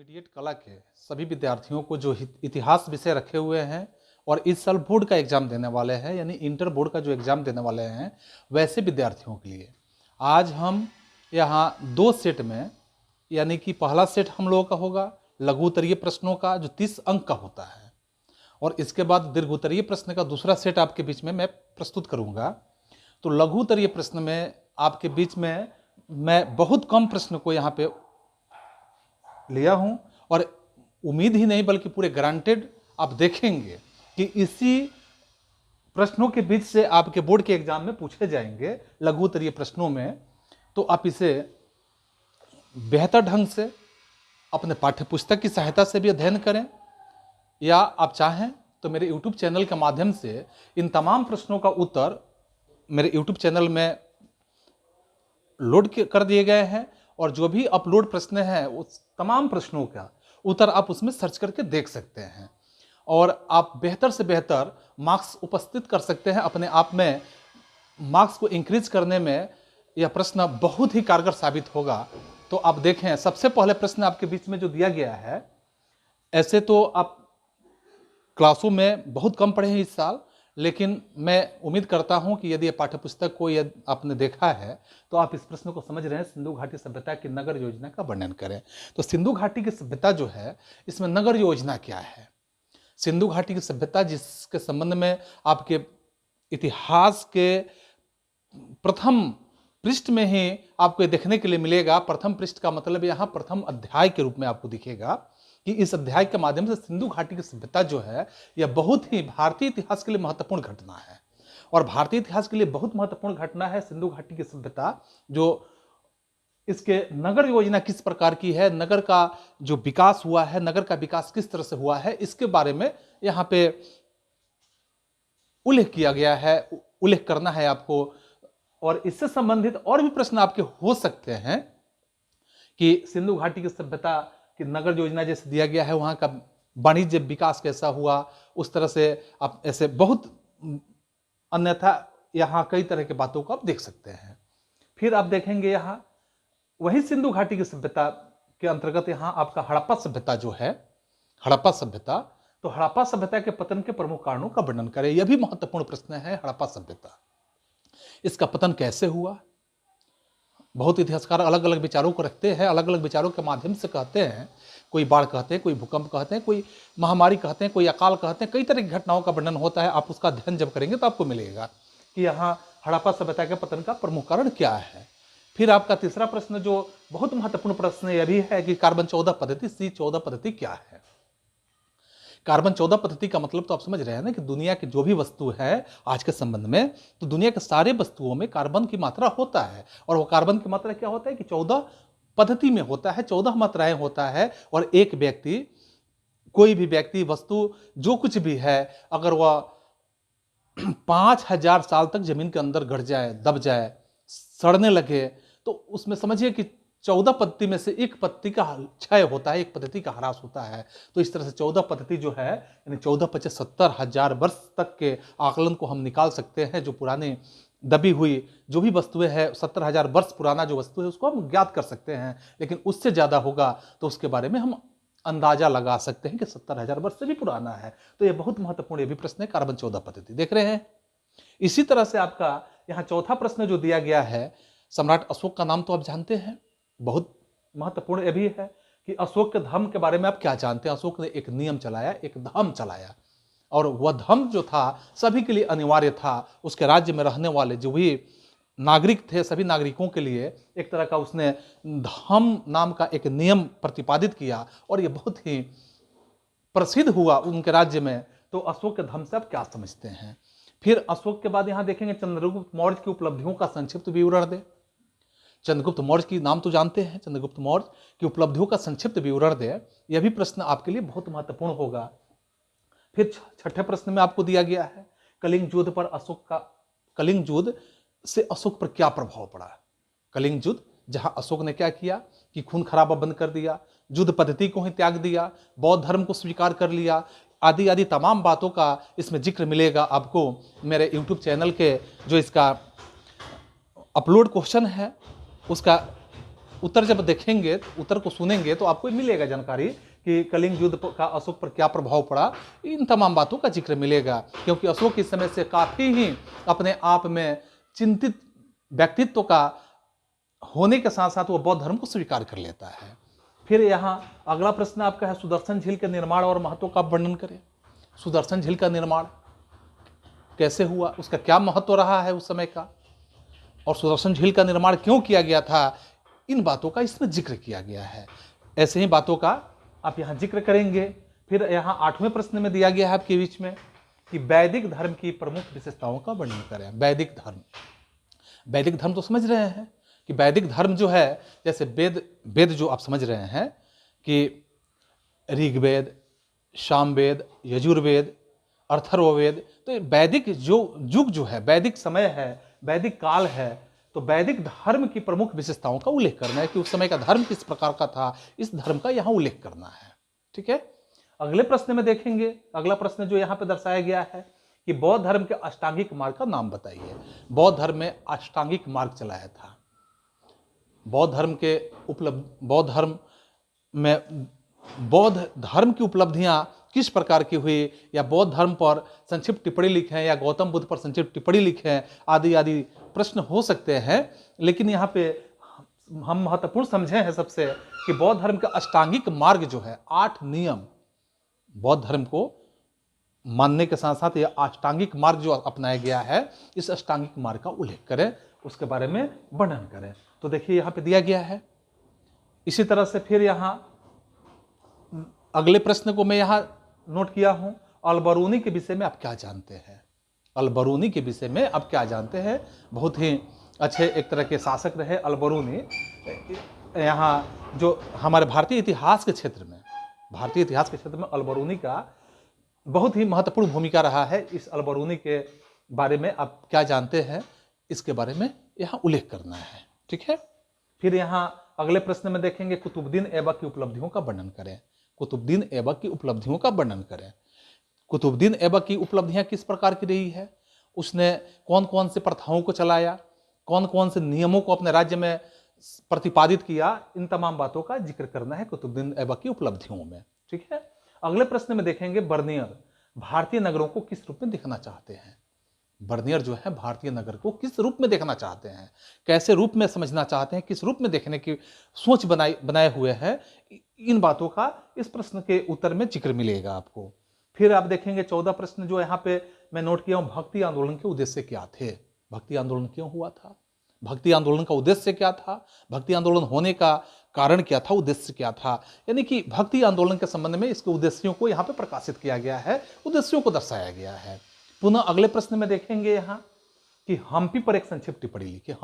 Intermediate कला के सभी विद्यार्थियों को जो इतिहास विषय रखे हुए हैं और इस साल बोर्ड का एग्जाम देने वाले हैं, यानी इंटर बोर्ड का जो एग्जाम देने वाले हैं, वैसे विद्यार्थियों के लिए आज हम यहाँ दो सेट में, यानी कि पहला सेट हम लोगों का होगा लघु उत्तरीय प्रश्नों का जो 30 अंक का होता है, और इसके बाद दीर्घ उत्तरीय प्रश्न का दूसरा सेट आपके बीच में मैं प्रस्तुत करूँगा। तो लघु उत्तरीय प्रश्न में आपके बीच में मैं बहुत कम प्रश्न को यहाँ पे लिया हूं, और उम्मीद ही नहीं बल्कि पूरे ग्रांटेड आप देखेंगे कि इसी प्रश्नों के बीच से आपके बोर्ड के एग्जाम में पूछे जाएंगे लघु उत्तरीय प्रश्नों में। तो आप इसे बेहतर ढंग से अपने पाठ्य पुस्तक की सहायता से भी अध्ययन करें, या आप चाहें तो मेरे YouTube चैनल के माध्यम से इन तमाम प्रश्नों का उत्तर मेरे YouTube चैनल में लोड कर दिए गए हैं, और जो भी अपलोड प्रश्न हैं उस तमाम प्रश्नों का उत्तर आप उसमें सर्च करके देख सकते हैं, और आप बेहतर से बेहतर मार्क्स उपस्थित कर सकते हैं। अपने आप में मार्क्स को इंक्रीज करने में यह प्रश्न बहुत ही कारगर साबित होगा। तो आप देखें, सबसे पहले प्रश्न आपके बीच में जो दिया गया है, ऐसे तो आप क्लासों में बहुत कम पढ़े हैं इस साल, लेकिन मैं उम्मीद करता हूं कि यदि पाठ्य पुस्तक को यदि आपने देखा है तो आप इस प्रश्न को समझ रहे हैं। सिंधु घाटी सभ्यता की नगर योजना का वर्णन करें। तो सिंधु घाटी की सभ्यता जो है, इसमें नगर योजना क्या है? सिंधु घाटी की सभ्यता जिसके संबंध में आपके इतिहास के प्रथम पृष्ठ में ही आपको देखने के लिए मिलेगा। प्रथम पृष्ठ का मतलब यहाँ प्रथम अध्याय के रूप में आपको दिखेगा कि इस अध्याय के माध्यम से सिंधु घाटी की सभ्यता जो है, यह बहुत ही भारतीय इतिहास के लिए महत्वपूर्ण घटना है, और भारतीय इतिहास के लिए बहुत महत्वपूर्ण घटना है सिंधु घाटी की सभ्यता। जो इसके नगर योजना किस प्रकार की है, नगर का जो विकास हुआ है, नगर का विकास किस तरह से हुआ है, इसके बारे में यहाँ पे उल्लेख किया गया है, उल्लेख करना है आपको। और इससे संबंधित और भी प्रश्न आपके हो सकते हैं कि सिंधु घाटी की सभ्यता कि नगर योजना जैसे दिया गया है, वहाँ का वाणिज्य विकास कैसा हुआ, उस तरह से आप ऐसे बहुत अन्यथा यहाँ कई तरह के बातों को आप देख सकते हैं। फिर आप देखेंगे यहाँ वही सिंधु घाटी की सभ्यता के अंतर्गत यहाँ आपका हड़प्पा सभ्यता जो है, हड़प्पा सभ्यता, तो हड़प्पा सभ्यता के पतन के प्रमुख कारणों का वर्णन करें। यह भी महत्वपूर्ण प्रश्न है। हड़प्पा सभ्यता, इसका पतन कैसे हुआ? बहुत इतिहासकार अलग अलग विचारों को रखते हैं, अलग अलग विचारों के माध्यम से कहते हैं। कोई बाढ़ कहते हैं, कोई भूकंप कहते हैं, कोई महामारी कहते हैं, कोई अकाल कहते हैं, कई तरह की घटनाओं का वर्णन होता है। आप उसका अध्ययन जब करेंगे तो आपको मिलेगा कि यहाँ हड़प्पा सभ्यता के पतन का प्रमुख कारण क्या है। फिर आपका तीसरा प्रश्न जो बहुत महत्वपूर्ण प्रश्न यह भी है कि कार्बन 14 पद्धति, C14 पद्धति क्या है? कार्बन 14 पद्धति का मतलब तो आप समझ रहे हैं ना कि दुनिया की जो भी वस्तु है आज के संबंध में, तो दुनिया के सारे वस्तुओं में कार्बन की मात्रा होता है, और वो कार्बन की मात्रा क्या होता है कि 14 पद्धति में होता है, 14 मात्राएं होता है। और एक व्यक्ति, कोई भी व्यक्ति, वस्तु, जो कुछ भी है, अगर वह 5000 साल तक जमीन के अंदर गड़ जाए, दब जाए, सड़ने लगे, तो उसमें समझिए कि 14 पद्धति में से एक पद्धति का क्षय होता है, एक पद्धति का ह्रास होता है। तो इस तरह से 14 पद्धति जो है, यानी 14 पच्चीस 70,000 वर्ष तक के आकलन को हम निकाल सकते हैं। जो पुरानी दबी हुई जो भी वस्तुएं हैं, 70,000 वर्ष पुराना जो वस्तु है उसको हम ज्ञात कर सकते हैं, लेकिन उससे ज्यादा होगा तो उसके बारे में हम अंदाजा लगा सकते हैं कि 70,000 वर्ष से भी पुराना है। तो यह बहुत महत्वपूर्ण, ये भी प्रश्न है कार्बन 14 पद्धति, देख रहे हैं। इसी तरह से आपका यहाँ चौथा प्रश्न जो दिया गया है, सम्राट अशोक का नाम तो आप जानते हैं, बहुत महत्वपूर्ण यह भी है कि अशोक के धर्म के बारे में आप क्या जानते हैं। अशोक ने एक नियम चलाया, एक धर्म चलाया, और वह धर्म जो था सभी के लिए अनिवार्य था। उसके राज्य में रहने वाले जो भी नागरिक थे, सभी नागरिकों के लिए एक तरह का उसने धर्म नाम का एक नियम प्रतिपादित किया, और यह बहुत ही प्रसिद्ध हुआ उनके राज्य में। तो अशोक के धर्म से आप क्या समझते हैं? फिर अशोक के बाद यहां देखेंगे चंद्रगुप्त मौर्य की उपलब्धियों का संक्षिप्त विवरण दे। चंद्रगुप्त मौर्य की नाम तो जानते हैं, चंद्रगुप्त मौर्य की उपलब्धियों का संक्षिप्त विवरण दे। यह भी प्रश्न आपके लिए बहुत महत्वपूर्ण होगा। फिर छठे प्रश्न में आपको दिया गया है कलिंग युद्ध पर अशोक का, कलिंग युद्ध से अशोक पर क्या प्रभाव पड़ा? कलिंग युद्ध, जहां अशोक ने क्या किया कि खून खराबा बंद कर दिया, युद्ध पद्धति को ही त्याग दिया, बौद्ध धर्म को स्वीकार कर लिया, आदि आदि तमाम बातों का इसमें जिक्र मिलेगा आपको मेरे YouTube चैनल के जो इसका अपलोड क्वेश्चन है उसका उत्तर जब देखेंगे, उत्तर को सुनेंगे तो आपको मिलेगा जानकारी कि कलिंग युद्ध का अशोक पर क्या प्रभाव पड़ा। इन तमाम बातों का जिक्र मिलेगा, क्योंकि अशोक इस समय से काफी ही अपने आप में चिंतित व्यक्तित्व का होने के साथ साथ वो बौद्ध धर्म को स्वीकार कर लेता है। फिर यहाँ अगला प्रश्न आपका है, सुदर्शन झील के निर्माण और महत्व का वर्णन करें। सुदर्शन झील का निर्माण कैसे हुआ, उसका क्या महत्व रहा है उस समय का, और सुदर्शन झील का निर्माण क्यों किया गया था, इन बातों का इसमें जिक्र किया गया है। ऐसे ही बातों का आप यहाँ जिक्र करेंगे। फिर यहाँ 8वें प्रश्न में दिया गया है आपके बीच में कि वैदिक धर्म की प्रमुख विशेषताओं का वर्णन करें। वैदिक धर्म, वैदिक धर्म तो समझ रहे हैं कि वैदिक धर्म जो है, जैसे वेद जो आप समझ रहे हैं कि ऋग्वेद, सामवेद, यजुर्वेद, अथर्ववेद, तो वैदिक जो युग जो है, वैदिक समय है, वैदिक काल है, तो वैदिक धर्म की प्रमुख विशेषताओं का उल्लेख करना है कि उस समय का धर्म किस प्रकार का था, इस धर्म का यहाँ उल्लेख करना है। ठीक है, अगले प्रश्न में देखेंगे। अगला प्रश्न जो यहाँ पे दर्शाया गया है कि बौद्ध धर्म के अष्टांगिक मार्ग का नाम बताइए। बौद्ध धर्म में अष्टांगिक मार्ग चलाया था। बौद्ध धर्म के बौद्ध धर्म में बौद्ध धर्म की उपलब्धियां किस प्रकार की हुई, या बौद्ध धर्म पर संक्षिप्त टिप्पणी लिखें, या गौतम बुद्ध पर संक्षिप्त टिप्पणी लिखें, आदि आदि प्रश्न हो सकते हैं। लेकिन यहाँ पे हम महत्वपूर्ण समझे हैं सबसे कि बौद्ध धर्म का अष्टांगिक मार्ग जो है, 8 नियम, बौद्ध धर्म को मानने के साथ साथ यह अष्टांगिक मार्ग जो अपनाया गया है, इस अष्टांगिक मार्ग का उल्लेख करें, उसके बारे में वर्णन करें। तो देखिए यहाँ पे दिया गया है। इसी तरह से फिर यहाँ अगले प्रश्न को मैं यहाँ नोट किया हूं, अल-बरूनी के विषय में आप क्या जानते हैं। अल-बरूनी के विषय में आप क्या जानते हैं। बहुत ही अच्छे एक तरह के शासक रहे अल-बरूनी। यहाँ जो हमारे भारतीय इतिहास के क्षेत्र में अल-बरूनी का बहुत ही महत्वपूर्ण भूमिका रहा है। इस अल-बरूनी के बारे में आप क्या जानते हैं, इसके बारे में यहाँ उल्लेख करना है। ठीक है, फिर यहाँ अगले प्रश्न में देखेंगे, कुतुबुद्दीन ऐबक की उपलब्धियों का वर्णन करें। कुतुबुद्दीन ऐबक की उपलब्धियों का वर्णन करें। कुतुबुद्दीन ऐबक की उपलब्धियां किस प्रकार की रही है, उसने कौन कौन से प्रथाओं को चलाया, कौन कौन से नियमों को अपने राज्य में प्रतिपादित किया, इन तमाम बातों का जिक्र करना है कुतुबुद्दीन ऐबक की उपलब्धियों में। ठीक है, अगले प्रश्न में देखेंगे, बर्नियर भारतीय नगरों को किस रूप में दिखना चाहते हैं। बर्नियर जो है भारतीय नगर को किस रूप में देखना चाहते हैं, कैसे रूप में समझना चाहते हैं, किस रूप में देखने की सोच बनाए हुए हैं, इन बातों का इस प्रश्न के उत्तर में जिक्र मिलेगा आपको। फिर आप देखेंगे 14 प्रश्न जो यहाँ पे मैं नोट किया हूं, भक्ति आंदोलन के उद्देश्य क्या थे। भक्ति आंदोलन क्यों हुआ था, भक्ति आंदोलन का उद्देश्य क्या था, भक्ति आंदोलन होने का कारण क्या था, उद्देश्य क्या था, यानी कि भक्ति आंदोलन के संबंध में इसके उद्देश्यों को यहाँ पे प्रकाशित किया गया है, उद्देश्यों को दर्शाया गया है। पुनः अगले प्रश्न में देखेंगे यहाँ कि हम्पी पर एक संक्षिप्त टिप्पणी लिखिए।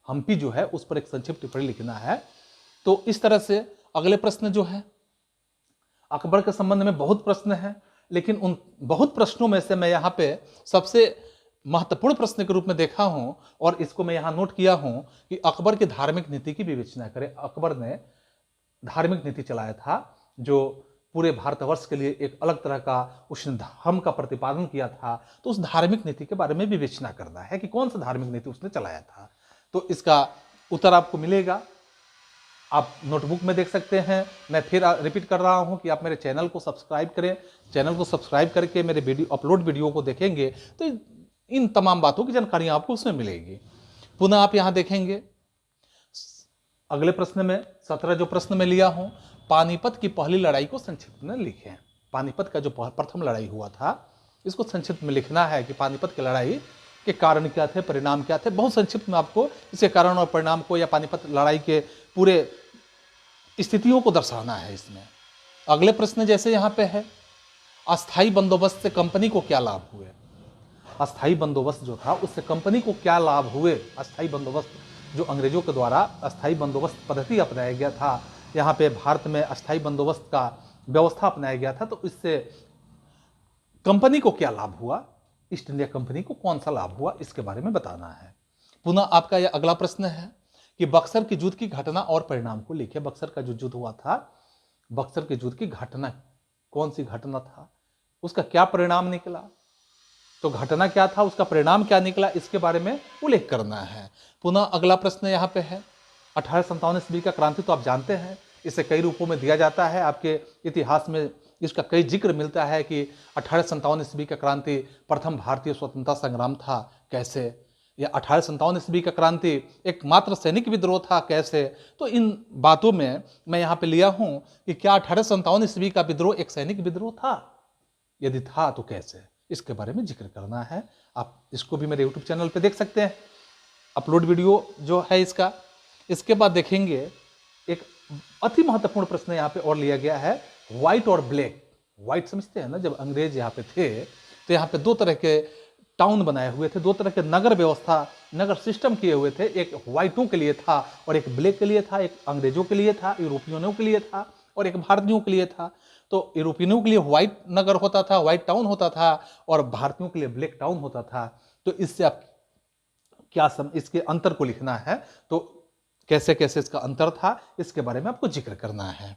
हम्पी जो है उस पर एक संक्षिप्त टिप्पणी लिखना है। तो इस तरह से अगले प्रश्न जो है, अकबर के संबंध में बहुत प्रश्न है, लेकिन उन बहुत प्रश्नों में से मैं यहाँ पे सबसे महत्वपूर्ण प्रश्न के रूप में देखा हूं और इसको मैं यहाँ नोट किया हूं कि अकबर की धार्मिक नीति की विवेचना करें। अकबर ने धार्मिक नीति चलाया था जो पूरे भारतवर्ष के लिए एक अलग तरह का उसने धर्म का प्रतिपादन किया था, तो उस धार्मिक नीति के बारे में विवेचना करना है कि कौन सा धार्मिक नीति उसने चलाया था। तो इसका उत्तर आपको मिलेगा, आप नोटबुक में देख सकते हैं। मैं फिर रिपीट कर रहा हूं कि आप मेरे चैनल को सब्सक्राइब करें। चैनल को सब्सक्राइब करके मेरे अपलोड वीडियो को देखेंगे तो इन तमाम बातों की जानकारी आपको उसमें मिलेगी। पुनः आप यहां देखेंगे अगले प्रश्न में 17 जो प्रश्न में लिया हूं, पानीपत की पहली लड़ाई को संक्षिप्त में लिखें। पानीपत का जो प्रथम लड़ाई हुआ था इसको संक्षिप्त में लिखना है कि पानीपत की लड़ाई के कारण क्या थे, परिणाम क्या थे। बहुत संक्षिप्त में आपको इसके कारण और परिणाम को या पानीपत लड़ाई के पूरे स्थितियों को दर्शाना है इसमें। अगले प्रश्न जैसे यहाँ पे है, अस्थाई बंदोबस्त से कंपनी को क्या लाभ हुए। अस्थाई बंदोबस्त जो था उससे कंपनी को क्या लाभ हुए। अस्थाई बंदोबस्त जो अंग्रेजों के द्वारा अस्थाई बंदोबस्त पद्धति अपनाया गया था, यहाँ पे भारत में अस्थाई बंदोबस्त का व्यवस्था अपनाया गया था, तो इससे कंपनी को क्या लाभ हुआ, ईस्ट इंडिया कंपनी को कौन सा लाभ हुआ, इसके बारे में बताना है। पुनः आपका यह अगला प्रश्न है कि बक्सर की युद्ध की घटना और परिणाम को लिखे। बक्सर का जो युद्ध हुआ था, बक्सर के युद्ध की घटना कौन सी घटना था, उसका क्या परिणाम निकला, तो घटना क्या था, उसका परिणाम क्या निकला, इसके बारे में उल्लेख करना है। पुनः अगला प्रश्न यहाँ पे है 1857 ईस्वी का क्रांति तो आप जानते हैं, इसे कई रूपों में दिया जाता है। आपके इतिहास में इसका कई जिक्र मिलता है कि 1857 ईस्वी का क्रांति प्रथम भारतीय स्वतंत्रता संग्राम था, कैसे, या 1857 ईस्वी का क्रांति एकमात्र सैनिक विद्रोह था, कैसे। तो इन बातों में मैं यहाँ पे लिया हूँ कि क्या 1857 ईस्वी का विद्रोह एक सैनिक विद्रोह था, यदि था तो कैसे, इसके बारे में जिक्र करना है। आप इसको भी मेरे यूट्यूब चैनल पे देख सकते हैं, अपलोड वीडियो जो है इसका। इसके बाद देखेंगे एक अति महत्वपूर्ण प्रश्न यहाँ पे और लिया गया है, व्हाइट और ब्लैक। व्हाइट समझते हैं ना, जब अंग्रेज यहाँ पे थे तो यहाँ पे दो तरह के टाउन बनाए हुए थे, दो तरह के नगर व्यवस्था, नगर सिस्टम किए हुए थे। एक व्हाइटों के लिए था और एक ब्लैक के लिए था, एक अंग्रेजों के लिए था, यूरोपियनों के लिए था और एक भारतीयों के लिए था। तो यूरोपियनों के लिए व्हाइट नगर होता था, व्हाइट टाउन होता था, और भारतीयों के लिए ब्लैक टाउन होता था। तो इससे आप क्या इसके अंतर को लिखना है, तो कैसे कैसे इसका अंतर था, इसके बारे में आपको जिक्र करना है।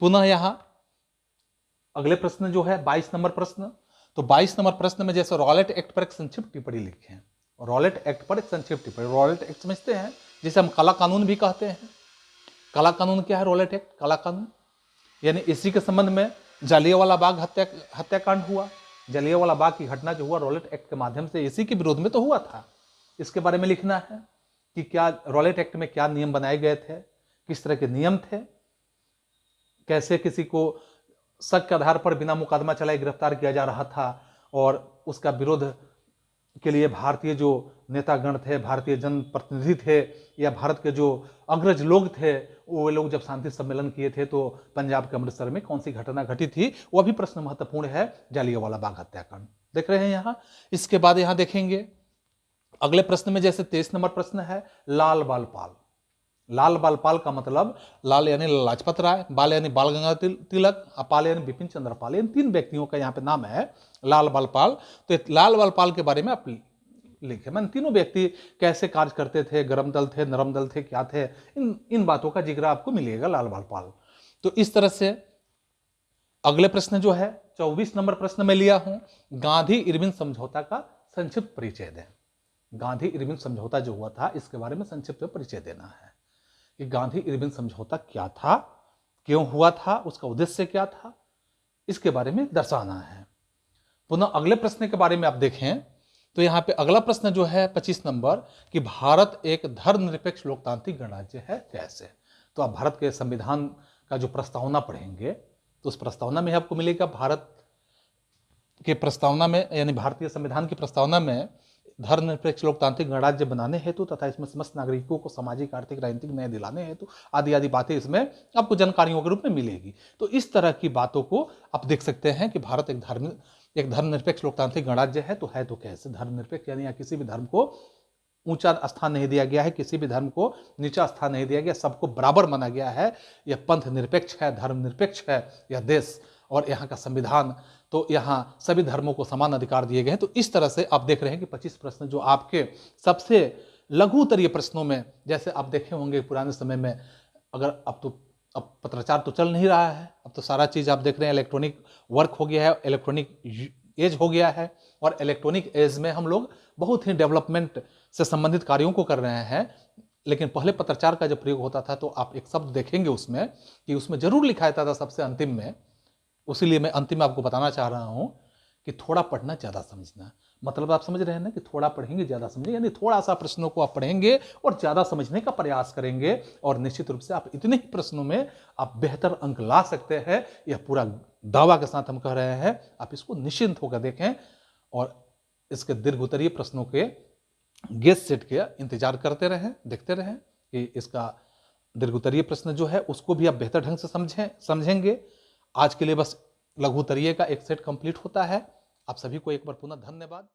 पुनः यहां अगले प्रश्न जो है 22 नंबर प्रश्न, तो 22 नंबर प्रश्न में जैसे रॉलेट एक्ट पर एक संक्षिप्त टिप्पणी लिखें। रॉलेट एक्ट पर एक संक्षिप्त टिप्पणी। रॉलेट एक्ट समझते हैं, जिसे हम काला कानून भी कहते हैं। काला कानून क्या है? रॉलेट एक्ट काला कानून, यानी इसी के संबंध में जालियांवाला बाग हत्याकांड हुआ। जालियांवाला बाग की घटना जो हुआ रॉलेट एक्ट के माध्यम से, इसी के विरोध में तो हुआ था। इसके बारे में लिखना है कि क्या रॉलेट एक्ट में क्या नियम बनाए गए थे, किस तरह के नियम थे, कैसे किसी को शक के आधार पर बिना मुकदमा चलाए गिरफ्तार किया जा रहा था, और उसका विरोध के लिए भारतीय जो नेतागण थे, भारतीय जनप्रतिनिधि थे, या भारत के जो अग्रज लोग थे, वो लोग जब शांति सम्मेलन किए थे तो पंजाब के अमृतसर में कौन सी घटना घटी थी, वह भी प्रश्न महत्वपूर्ण है। जालियांवाला बाग हत्याकांड देख रहे हैं यहाँ। इसके बाद यहाँ देखेंगे अगले प्रश्न में, जैसे 23 नंबर प्रश्न है, लाल बाल पाल। लाल बाल पाल का मतलब, लाल यानी लाजपत राय, बाल यानी बाल गंगाधर तिलक, पाल यानी बिपिन चंद्र पाल। इन तीन व्यक्तियों का यहाँ पे नाम है लाल बाल पाल। तो लाल बाल पाल के बारे में आप लिखे, मैंने तीनों व्यक्ति कैसे कार्य करते थे, गरम दल थे, नरम दल थे, क्या थे, इन बातों का जिक्र आपको मिलेगा लाल बाल पाल। तो इस तरह से अगले प्रश्न जो है 24 नंबर प्रश्न में लिया हूं, गांधी इरविन समझौता का संक्षिप्त परिचय दें। गांधी इरविन समझौता जो हुआ था, इसके बारे में संक्षिप्त परिचय देना है कि गांधी इरविन समझौता क्या था, क्यों हुआ था, उसका उद्देश्य क्या था, इसके बारे में दर्शाना है। पुनः अगले प्रश्न के बारे में आप देखें तो यहाँ पे अगला प्रश्न जो है 25 नंबर, कि भारत एक धर्मनिरपेक्ष लोकतांत्रिक गणराज्य है, कैसे। तो आप भारत के संविधान का जो प्रस्तावना पढ़ेंगे तो उस प्रस्तावना में आपको मिलेगा, भारत के प्रस्तावना में, यानी भारतीय संविधान की प्रस्तावना में, धर्मनिरपेक्ष लोकतांत्रिक गणराज्य बनाने हेतु तथा इसमें समस्त नागरिकों को सामाजिक, आर्थिक, राजनीतिक न्याय दिलाने हेतु आदि आदि बातें इसमें आपको जानकारियों के रूप में मिलेगी। तो इस तरह की बातों को आप देख सकते हैं कि भारत एक धर्मनिरपेक्ष लोकतांत्रिक गणराज्य है। तो कैसे धर्मनिरपेक्ष, यानी यहाँ किसी भी धर्म को ऊंचा स्थान नहीं दिया गया है, किसी भी धर्म को नीचा स्थान नहीं दिया गया, सबको बराबर माना गया है। यह पंथ निरपेक्ष है, धर्म निरपेक्ष है यह देश, और यहाँ का संविधान, तो यहाँ सभी धर्मों को समान अधिकार दिए गए हैं। तो इस तरह से आप देख रहे हैं कि 25 प्रश्न जो आपके सबसे लघुतरीय प्रश्नों में, जैसे आप देखे होंगे पुराने समय में, अगर अब पत्राचार तो चल नहीं रहा है, अब तो सारा चीज़ आप देख रहे हैं इलेक्ट्रॉनिक वर्क हो गया है, इलेक्ट्रॉनिक एज हो गया है, और इलेक्ट्रॉनिक एज में हम लोग बहुत ही डेवलपमेंट से संबंधित कार्यों को कर रहे हैं। लेकिन पहले पत्राचार का जब प्रयोग होता था तो आप एक शब्द देखेंगे उसमें कि उसमें जरूर लिखा जाता था सबसे अंतिम में, उसीलिए मैं अंतिम में आपको बताना चाह रहा हूं कि थोड़ा पढ़ना ज़्यादा समझना। मतलब आप समझ रहे हैं ना कि थोड़ा पढ़ेंगे ज़्यादा समझेंगे, यानी थोड़ा सा प्रश्नों को आप पढ़ेंगे और ज़्यादा समझने का प्रयास करेंगे, और निश्चित रूप से आप इतने ही प्रश्नों में आप बेहतर अंक ला सकते हैं। यह पूरा दावा के साथ हम कह रहे हैं, आप इसको निश्चिंत होकर देखें और इसके दीर्घोत्तरीय प्रश्नों के गेस सेट के इंतजार करते रहें, देखते रहें कि इसका दीर्घोत्तरीय प्रश्न जो है उसको भी आप बेहतर ढंग से समझेंगे। आज के लिए बस लघुतरीय का एक सेट कंप्लीट होता है। आप सभी को एक बार पुनः धन्यवाद।